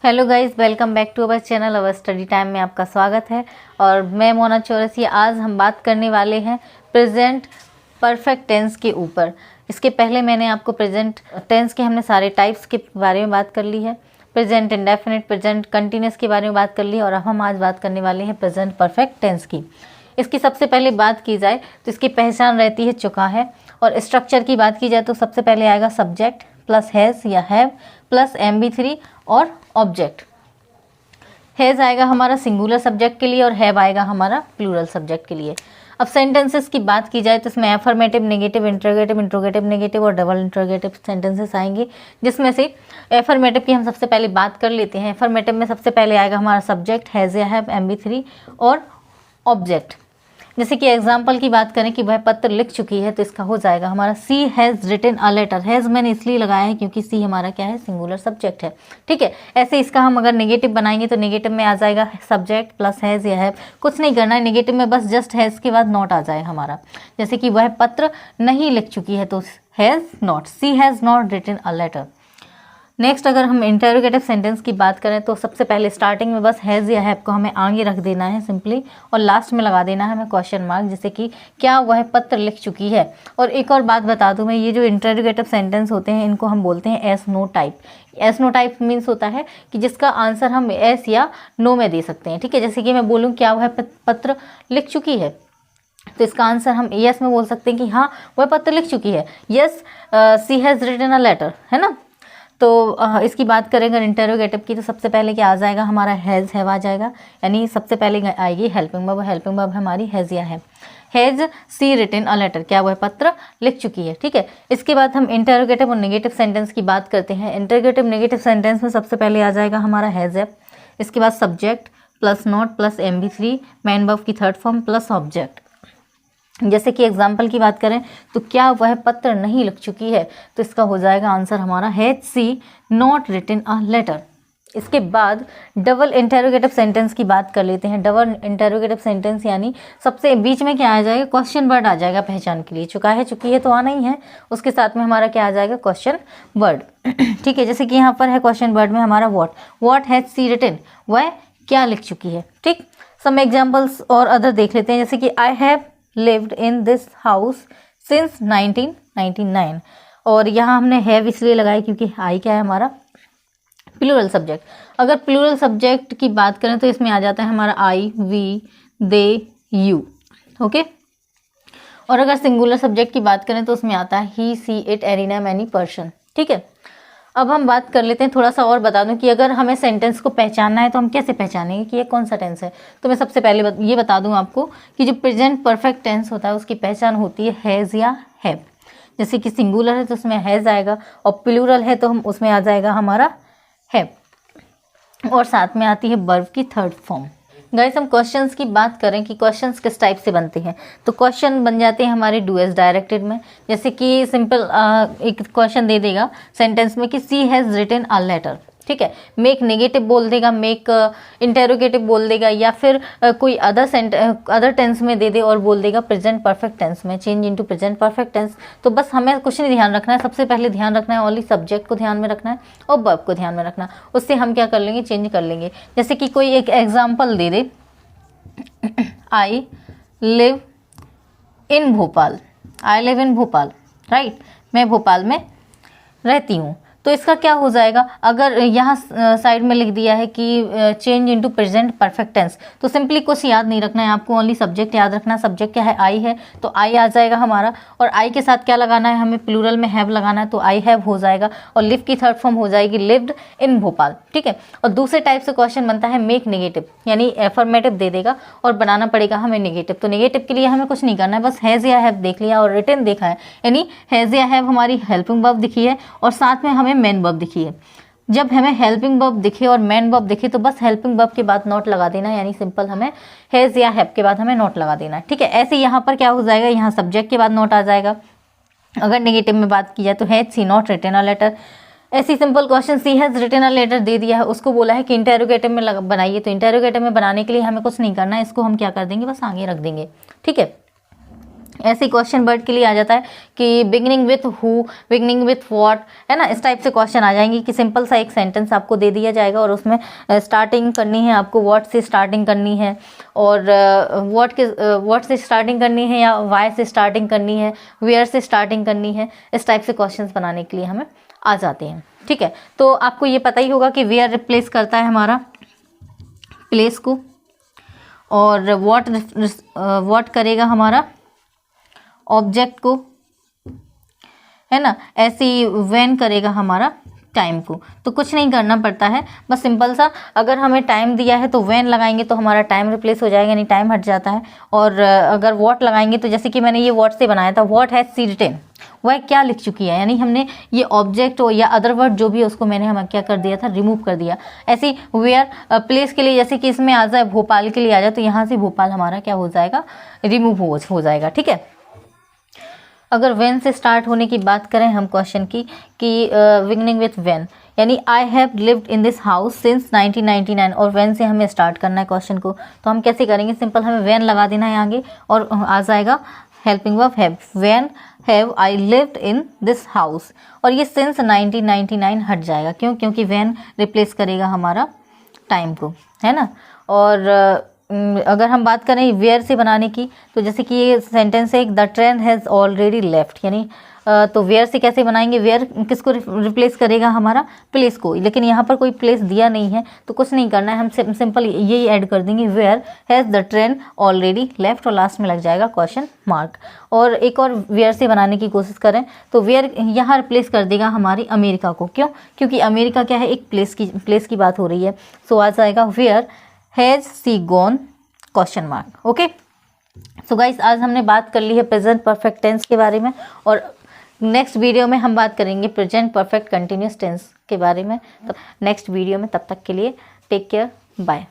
Hello guys, welcome back to our channel our study time में आपका स्वागत है। और मैं मोना चौरसिया। आज हम बात करने वाले हैं प्रेजेंट परफेक्ट टेंस के ऊपर। इसके पहले मैंने आपको प्रेजेंट टेंस के हमने सारे टाइप्स के बारे में बात कर ली है। प्रेजेंट इंडेफिनिट, प्रेजेंट कंटिन्यूस के बारे में बात कर ली है और अब हम आज बात करने वाले हैं प्रेजेंट परफेक्ट टेंस की। इसकी सबसे पहले बात की जाए तो इसकी पहचान रहती है चुका है। और स्ट्रक्चर की बात की जाए तो सबसे पहले आएगा सब्जेक्ट प्लस हैज़ या हैव प्लस MB3 और ऑब्जेक्ट। हैज़ आएगा हमारा सिंगुलर सब्जेक्ट के लिए और हैव आएगा हमारा प्लूरल सब्जेक्ट के लिए। अब सेंटेंसेस की बात की जाए तो इसमें affirmative, negative, interrogative, interrogative negative और डबल इंट्रोगेटिव सेंटेंसेस आएंगे, जिसमें से एफर्मेटिव की हम सबसे पहले बात कर लेते हैं। एफर्मेटिव में सबसे पहले आएगा हमारा सब्जेक्ट हैज़ या हैव, MB3 और ऑब्जेक्ट। जैसे कि एग्जाम्पल की बात करें कि वह पत्र लिख चुकी है तो इसका हो जाएगा हमारा she has written a letter. Has मैंने इसलिए लगाया है क्योंकि सी हमारा क्या है, सिंगुलर सब्जेक्ट है। ठीक है, ऐसे इसका हम अगर नेगेटिव बनाएंगे तो नेगेटिव में आ जाएगा सब्जेक्ट प्लस हैज़ या हैव। कुछ नहीं करना है, नेगेटिव में बस जस्ट हैज़ के बाद नॉट आ जाए हमारा। जैसे कि वह पत्र नहीं लिख चुकी है तो has not, she has not written a letter. Next अगर हम इंटरोगेटिव सेंटेंस की बात करें तो सबसे पहले स्टार्टिंग में बस हैज़ या हैव को हमें आगे रख देना है सिंपली, और लास्ट में लगा देना है हमें क्वेश्चन मार्क, जैसे कि क्या वह पत्र लिख चुकी है। और एक और बात बता दूं मैं, ये जो इंटरोगेटिव सेंटेंस होते हैं इनको हम बोलते हैं yes no type. Yes no type means होता है कि जिसका आंसर हम एस या नो में दे सकते हैं। ठीक है, जैसे कि मैं बोलूँ क्या वह पत्र लिख चुकी है तो इसका आंसर हम यस में बोल सकते हैं कि हाँ वह पत्र लिख चुकी है, yes she has written a letter, है ना। तो इसकी बात करें अगर इंटरोगेटिव की तो सबसे पहले क्या आ जाएगा हमारा हैज़ हैव आ जाएगा, यानी सबसे पहले आएगी हेल्पिंग वर्ब। हेल्पिंग वर्ब हमारी हैज़ या have. Has she written a letter, क्या वह पत्र लिख चुकी है। ठीक है, इसके बाद हम इंटरोगेटिव और नेगेटिव सेंटेंस की बात करते हैं। इंटरोगेटिव नेगेटिव सेंटेंस में सबसे पहले आ जाएगा हमारा हैज़ हैव, इसके बाद subject plus not plus MB3, man verb की थर्ड फॉर्म प्लस ऑब्जेक्ट। जैसे कि एग्जाम्पल की बात करें तो क्या वह पत्र नहीं लिख चुकी है तो इसका हो जाएगा आंसर हमारा has she not written a letter. इसके बाद डबल इंटरोगेटिव सेंटेंस की बात कर लेते हैं। डबल इंटरोगेटिव सेंटेंस यानी सबसे बीच में क्या आ जाएगा, क्वेश्चन वर्ड आ जाएगा पहचान के लिए। चुका है, चुकी है तो आना ही है, उसके साथ में हमारा क्या आ जाएगा, क्वेश्चन वर्ड। ठीक है, जैसे कि यहाँ पर है क्वेश्चन वर्ड में हमारा व्हाट हैज सी रिटन, वह क्या लिख चुकी है। ठीक, सम एग्जाम्पल्स और अदर देख लेते हैं। जैसे कि I have lived in this house since 1999। और यहाँ हमने हैव इसलिए लगाया क्योंकि आई क्या है हमारा, प्लूरल सब्जेक्ट। अगर प्लूरल सब्जेक्ट की बात करें तो इसमें आ जाता है हमारा आई, वी, दे, यू। ओके, और अगर सिंगुलर सब्जेक्ट की बात करें तो उसमें आता है ही, सी, इट, एरिना, मैनी, पर्सन। ठीक है, अब हम बात कर लेते हैं, थोड़ा सा और बता दूं कि अगर हमें सेंटेंस को पहचानना है तो हम कैसे पहचानेंगे कि ये कौन सा टेंस है। तो मैं सबसे पहले ये बता दूं आपको कि जो प्रेजेंट परफेक्ट टेंस होता है उसकी पहचान होती है हैज़ या हैव। जैसे कि सिंगुलर है तो उसमें हैज़ आएगा और प्लूरल है तो हम उसमें आ जाएगा हमारा हैव, और साथ में आती है वर्ब की थर्ड फॉर्म। गाइस, हम क्वेश्चंस की बात करें कि क्वेश्चंस किस टाइप से बनते हैं तो क्वेश्चन बन जाते हैं हमारे डू एज डायरेक्टेड में। जैसे कि सिंपल एक क्वेश्चन दे देगा सेंटेंस में कि सी हैज़ रिटन अ लेटर। ठीक है, मेक नेगेटिव बोल देगा, मेक इंटेरोगेटिव बोल देगा, या फिर कोई अदर टेंस में दे दे और बोल देगा प्रेजेंट परफेक्ट टेंस में, change into present perfect tense. तो बस हमें कुछ नहीं ध्यान रखना है, सबसे पहले ध्यान रखना है ओनली सब्जेक्ट को ध्यान में रखना है और वर्ब को ध्यान में रखना है। उससे हम क्या कर लेंगे, चेंज कर लेंगे। जैसे कि कोई एक example they they, I live in Bhopal, I live in Bhopal, right, मैं भोपाल में रहती हूँ। तो इसका क्या हो जाएगा, अगर यहाँ साइड में लिख दिया है कि change into present perfect tense तो सिंपली कुछ याद नहीं रखना है आपको, ओनली सब्जेक्ट याद रखना है। सब्जेक्ट क्या है, आई है, तो आई आ जाएगा हमारा, और आई के साथ क्या लगाना है हमें, प्लूरल में हैव लगाना है, तो आई हैव हो जाएगा, और लिव की थर्ड फॉर्म हो जाएगी लिव्ड इन भोपाल। ठीक है, और दूसरे टाइप से क्वेश्चन बनता है मेक नेगेटिव, यानी एफर्मेटिव दे देगा और बनाना पड़ेगा हमें नेगेटिव। तो नेगेटिव के लिए हमें कुछ नहीं करना है, बस हैज़ या हैव देख लिया और रिटन देखा है, यानी हैज़ या हैव हमारी हेल्पिंग वर्ब दिखी है और साथ में हमें मेन वर्ब दिखी है। जब हमें हेल्पिंग वर्ब दिखे और मेन वर्ब दिखे तो बस हेल्पिंग वर्ब के बाद नॉट लगा देना, यानी सिंपल हमें हैज़ या हैव के बाद हमें नॉट लगा देना। ठीक है, ऐसे यहाँ पर क्या हो जाएगा, यहाँ सब्जेक्ट के बाद नॉट आ जाएगा। अगर नेगेटिव में बात की जाए तो has she not written a letter. ऐसी simple question, she has written a letter दे दिया है, उसको बोला है कि इंटेरोगेटिव में बनाइए, तो इंटेरोगेटिव में बनाने के लिए हमें कुछ नहीं करना है, इसको हम क्या कर देंगे, बस आगे रख देंगे। ठीक है, ऐसे क्वेश्चन वर्ड के लिए आ जाता है कि beginning with who, beginning with what, है ना, इस टाइप से क्वेश्चन आ जाएंगे कि सिंपल सा एक सेंटेंस आपको दे दिया जाएगा और उसमें स्टार्टिंग करनी है आपको, व्हाट से स्टार्टिंग करनी है और व्हाट से स्टार्टिंग करनी है या वाई से स्टार्टिंग करनी है, वेयर से स्टार्टिंग करनी है, इस टाइप से क्वेश्चन बनाने के लिए हमें आ जाते हैं। ठीक है, तो आपको ये पता ही होगा कि वेयर रिप्लेस करता है हमारा प्लेस को और व्हाट करेगा हमारा ऑब्जेक्ट को, है ना, ऐसी व्हेन करेगा हमारा टाइम को। तो कुछ नहीं करना पड़ता है, बस सिंपल सा अगर हमें टाइम दिया है तो व्हेन लगाएंगे तो हमारा टाइम रिप्लेस हो जाएगा, यानी टाइम हट जाता है। और अगर व्हाट लगाएंगे तो जैसे कि मैंने ये व्हाट से बनाया था, व्हाट हैज सी रिटन, वह क्या लिख चुकी है, यानी हमने ये ऑब्जेक्ट या अदर वर्ड जो भी है उसको मैंने हम क्या कर दिया था, रिमूव कर दिया। ऐसे वेयर प्लेस के लिए जैसे कि इसमें आ जाए भोपाल के लिए आ जाए तो यहाँ से भोपाल हमारा क्या हो जाएगा, रिमूव हो जाएगा। ठीक है, अगर व्हेन से स्टार्ट होने की बात करें हम क्वेश्चन की कि बिगिनिंग विथ व्हेन, यानी I have lived in this house since 1999 और व्हेन से हमें स्टार्ट करना है क्वेश्चन को, तो हम कैसे करेंगे, सिंपल हमें व्हेन लगा देना है आगे और आ जाएगा helping verb have, when have I lived in this house. और ये सिंस 1999 हट जाएगा, क्यों, क्योंकि व्हेन रिप्लेस करेगा हमारा टाइम को, है ना। और अगर हम बात करें वेयर से बनाने की तो जैसे कि ये सेंटेंस है, the train has already left, यानी तो वेयर से कैसे बनाएंगे, वेयर किसको रिप्लेस करेगा हमारा प्लेस को, लेकिन यहाँ पर कोई प्लेस दिया नहीं है तो कुछ नहीं करना है, हम सिंपल यही ऐड कर देंगे, where has the train already left और लास्ट में लग जाएगा क्वेश्चन मार्क। और एक और वेयर से बनाने की कोशिश करें तो वेयर यहाँ रिप्लेस कर देगा हमारी अमेरिका को, क्यों, क्योंकि अमेरिका क्या है, एक प्लेस की बात हो रही है। सो आ जाएगा where has she gone question mark. Okay, so guys आज हमने बात कर ली है प्रेजेंट परफेक्ट टेंस के बारे में और नेक्स्ट वीडियो में हम बात करेंगे प्रेजेंट परफेक्ट कंटिन्यूस टेंस के बारे में। तो नेक्स्ट वीडियो में, तब तक के लिए टेक केयर, बाय।